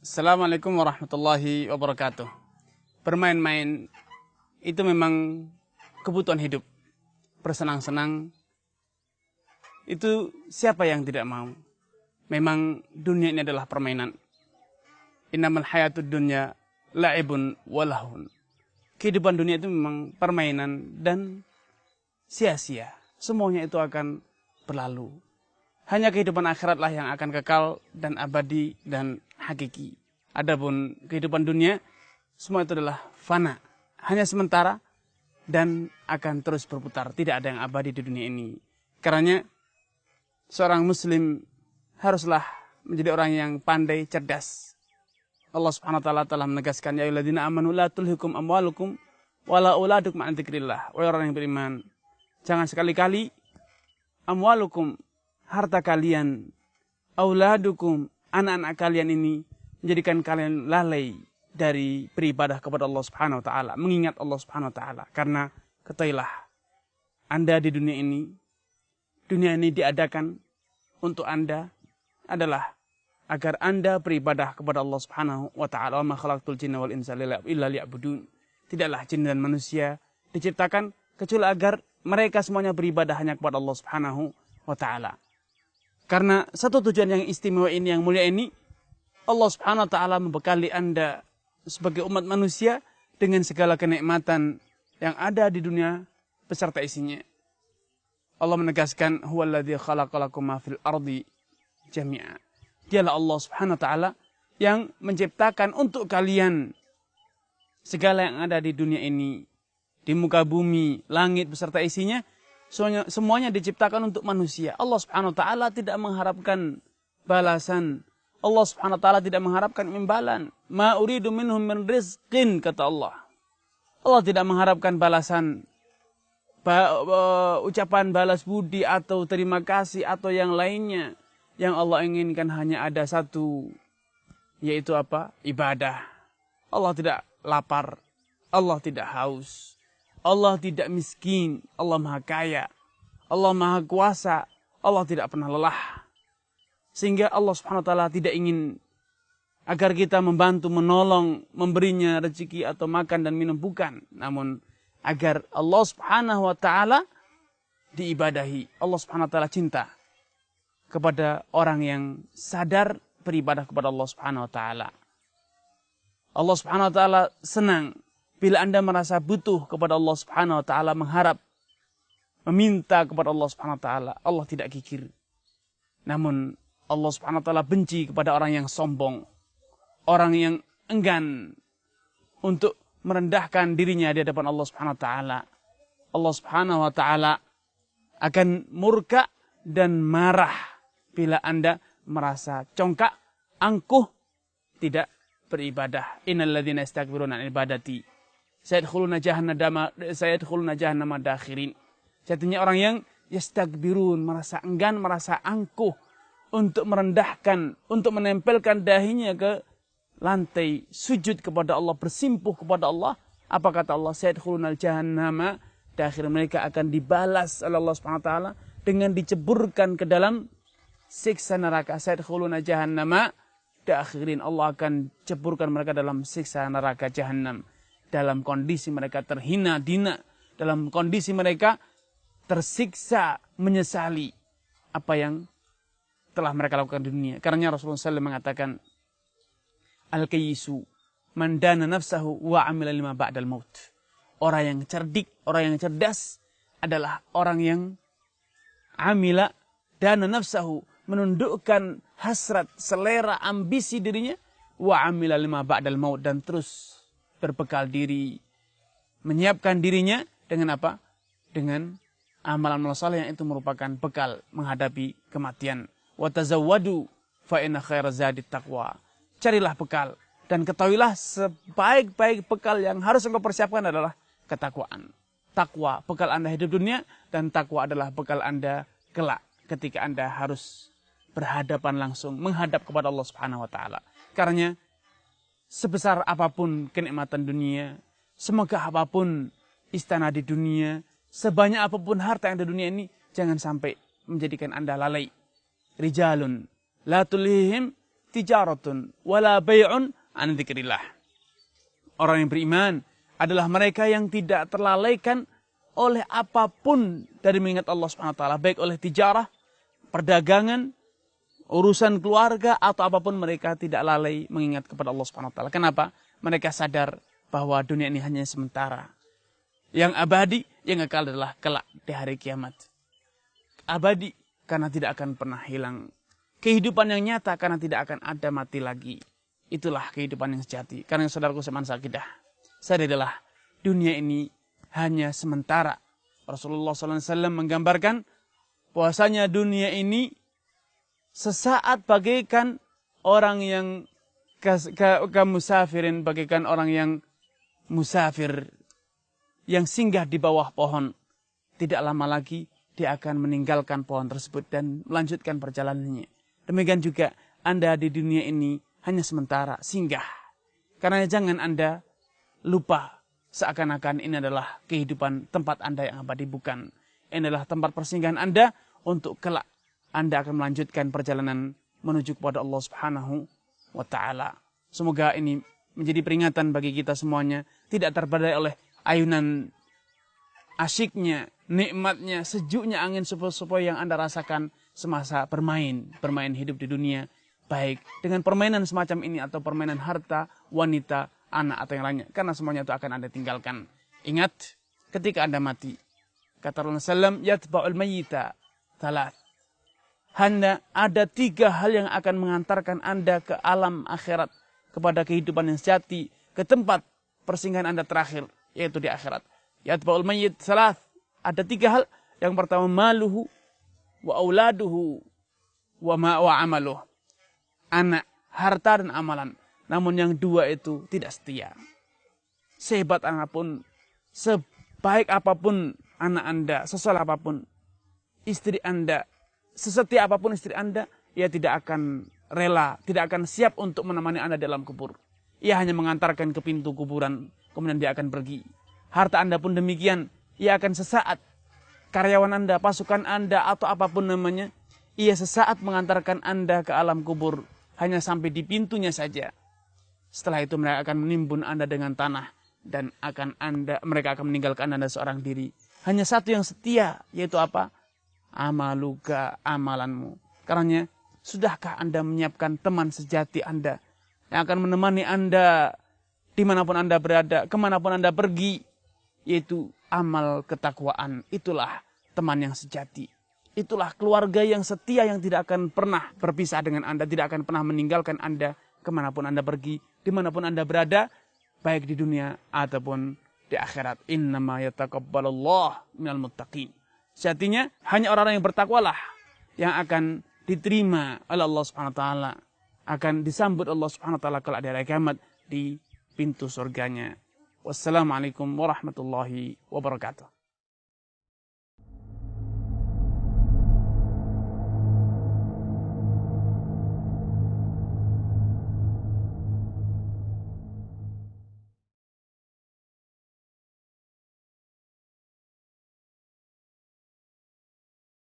Assalamualaikum warahmatullahi wabarakatuh. Bermain-main itu memang kebutuhan hidup. Bersenang-senang itu siapa yang tidak mau? Memang dunia ini adalah permainan. Innamal hayatud dunya la'ibun walahun. Kehidupan dunia itu memang permainan dan sia-sia. Semuanya itu akan berlalu. Hanya kehidupan akhiratlah yang akan kekal dan abadi dan hakiki. Adapun kehidupan dunia, semua itu adalah fana. Hanya sementara dan akan terus berputar. Tidak ada yang abadi di dunia ini. Karena seorang muslim haruslah menjadi orang yang pandai, cerdas. Allah Subhanahu wa taala telah menegaskan, ya ayyuhalladzina amanu la tulhikum amwalukum wala auladukum an dzikrillah. Wahai orang yang beriman, jangan sekali-kali amwalukum, harta kalian, auladukum, anak-anak kalian ini menjadikan kalian lalai dari beribadah kepada Allah Subhanahu wa taala, mengingat Allah Subhanahu wa taala. Karena ketahuilah, Anda di dunia ini diadakan untuk Anda adalah agar Anda beribadah kepada Allah Subhanahu wa taala. Wa ma khalaqtul jinna wal insa illa liya'budun. Tidaklah jin dan manusia diciptakan kecuali agar mereka semuanya beribadah hanya kepada Allah Subhanahu wa taala. Karena satu tujuan yang istimewa ini, yang mulia ini, Allah Subhanahu wa taala membekali Anda sebagai umat manusia dengan segala kenikmatan yang ada di dunia beserta isinya. Allah menegaskan, huwallazi khalaqalakum ma fil ardi jami'a. Dialah Allah Subhanahu wa taala yang menciptakan untuk kalian segala yang ada di dunia ini, di muka bumi, langit beserta isinya. Semuanya diciptakan untuk manusia. Allah Subhanahu wa taala tidak mengharapkan balasan. Allah Subhanahu wa taala tidak mengharapkan imbalan. Ma uridu minhum min rizqin, kata Allah. Allah tidak mengharapkan balasan, ucapan balas budi atau terima kasih atau yang lainnya. Yang Allah inginkan hanya ada satu, yaitu apa? Ibadah. Allah tidak lapar, Allah tidak haus, Allah tidak miskin, Allah maha kaya, Allah maha kuasa, Allah tidak pernah lelah. Sehingga Allah Subhanahu wa taala tidak ingin agar kita membantu, menolong, memberinya rezeki atau makan dan minum, bukan. Namun agar Allah Subhanahu wa taala diibadahi. Allah Subhanahu wa taala cinta kepada orang yang sadar beribadah kepada Allah Subhanahu wa taala. Allah Subhanahu wa taala senang bila Anda merasa butuh kepada Allah Subhanahu wa taala, mengharap, meminta kepada Allah Subhanahu wa taala. Allah tidak kikir. Namun Allah Subhanahu wa taala benci kepada orang yang sombong, orang yang enggan untuk merendahkan dirinya di hadapan Allah Subhanahu wa taala. Allah Subhanahu wa taala akan murka dan marah bila Anda merasa congkak, angkuh, tidak beribadah. Innal ladzina yastakbiruna an ibadati sayadkhuluna jahannama dakhirin. Jadinya orang yang yastakbirun, merasa enggan, merasa angkuh untuk merendahkan, untuk menempelkan dahinya ke lantai, sujud kepada Allah, bersimpuh kepada Allah. Apa kata Allah? Sayadkhuluna jahannama dakhirin. Mereka akan dibalas oleh Allah Subhanahu wa taala dengan diceburkan ke dalam siksa neraka. Sayadkhuluna jahannama dakhirin. Allah akan ceburkan mereka dalam siksa neraka jahannam. Dalam kondisi mereka terhina dina, dalam kondisi mereka tersiksa, menyesali apa yang telah mereka lakukan di dunia. Karena Rasulullah SAW mengatakan, al-kayyisu man dana nafsahu wa amila lima ba'dal maut. Orang yang cerdik, orang yang cerdas adalah orang yang amila dana nafsahu, menundukkan hasrat, selera, ambisi dirinya, wa amila lima ba'dal maut, dan terus berbekal diri, menyiapkan dirinya dengan apa? Dengan amalan saleh yang itu merupakan bekal menghadapi kematian. Wa tazawwadu fa inna khairaz zadi taqwa. Carilah bekal dan ketahuilah sebaik-baik bekal yang harus engkau persiapkan adalah ketakwaan. Takwa, bekal Anda hidup dunia, dan takwa adalah bekal Anda kelak ketika Anda harus berhadapan langsung, menghadap kepada Allah Subhanahu wa taala. Karena sebesar apapun kenikmatan dunia, semegah apapun istana di dunia, sebanyak apapun harta yang ada di dunia ini, jangan sampai menjadikan Anda lalai. Rijalun la tulihim tijaratun wala bai'un an dzikrillah. Orang yang beriman adalah mereka yang tidak terlalaikan oleh apapun dari mengingat Allah Subhanahu wa taala, baik oleh tijarah, perdagangan, urusan keluarga atau apapun, mereka tidak lalai mengingat kepada Allah Subhanahu wa taala. Kenapa? Mereka sadar bahwa dunia ini hanya sementara. Yang abadi, yang kekal adalah kelak di hari kiamat. Abadi karena tidak akan pernah hilang. Kehidupan yang nyata karena tidak akan ada mati lagi. Itulah kehidupan yang sejati. Karena saudaraku seman sakidah, sadarilah dunia ini hanya sementara. Rasulullah SAW menggambarkan bahwasanya dunia ini sesaat bagaikan orang yang musafirin, bagaikan orang yang musafir yang singgah di bawah pohon. Tidak lama lagi dia akan meninggalkan pohon tersebut dan melanjutkan perjalanannya. Demikian juga Anda di dunia ini hanya sementara, singgah. Karena jangan Anda lupa seakan-akan ini adalah kehidupan tempat Anda yang abadi. Bukan. Ini adalah tempat persinggahan Anda untuk kelak Anda akan melanjutkan perjalanan menuju kepada Allah Subhanahu wa taala. Semoga ini menjadi peringatan bagi kita semuanya, tidak terbadai oleh ayunan asyiknya, nikmatnya, sejuknya angin sepoi-sepoi yang Anda rasakan semasa bermain hidup di dunia, baik dengan permainan semacam ini atau permainan harta, wanita, anak atau yang lainnya, karena semuanya itu akan Anda tinggalkan. Ingat, ketika Anda mati, kata Rasulullah SAW, yatba'ul mayyita thalath. Hanya ada 3 hal yang akan mengantarkan Anda ke alam akhirat, kepada kehidupan yang sejati, ke tempat persinggahan Anda terakhir, yaitu di akhirat. Yatba'ul mayyit thalath. Ada 3 hal. Yang pertama, maluhu wa auladuhu wa amaluh. Anak, harta dan amalan. Namun yang 2 itu tidak setia. Sehebat apapun, sebaik apapun anak Anda, sesalah apapun istri Anda, sesetia apapun istri Anda, ia tidak akan rela, tidak akan siap untuk menemani Anda dalam kubur. Ia hanya mengantarkan ke pintu kuburan, kemudian dia akan pergi. Harta Anda pun demikian, ia akan sesaat. Karyawan Anda, pasukan Anda, atau apapun namanya, ia sesaat mengantarkan Anda ke alam kubur. Hanya sampai di pintunya saja. Setelah itu mereka akan menimbun Anda dengan tanah. Dan mereka akan meninggalkan Anda seorang diri. Hanya satu yang setia, yaitu apa? Amaluka, amalanmu. Karena sudahkah Anda menyiapkan teman sejati Anda yang akan menemani Anda dimanapun Anda berada, kemanapun Anda pergi, yaitu amal ketakwaan. Itulah teman yang sejati. Itulah keluarga yang setia yang tidak akan pernah berpisah dengan Anda, tidak akan pernah meninggalkan Anda kemanapun Anda pergi, dimanapun Anda berada, baik di dunia ataupun di akhirat. Innama yataqabbalullah minal muttaqin. Sejatinya hanya orang-orang yang bertakwalah yang akan diterima oleh Allah Subhanahu wa taala, akan disambut Allah Subhanahu wa taala kelak di hari kiamat di pintu surganya. Wassalamualaikum warahmatullahi wabarakatuh.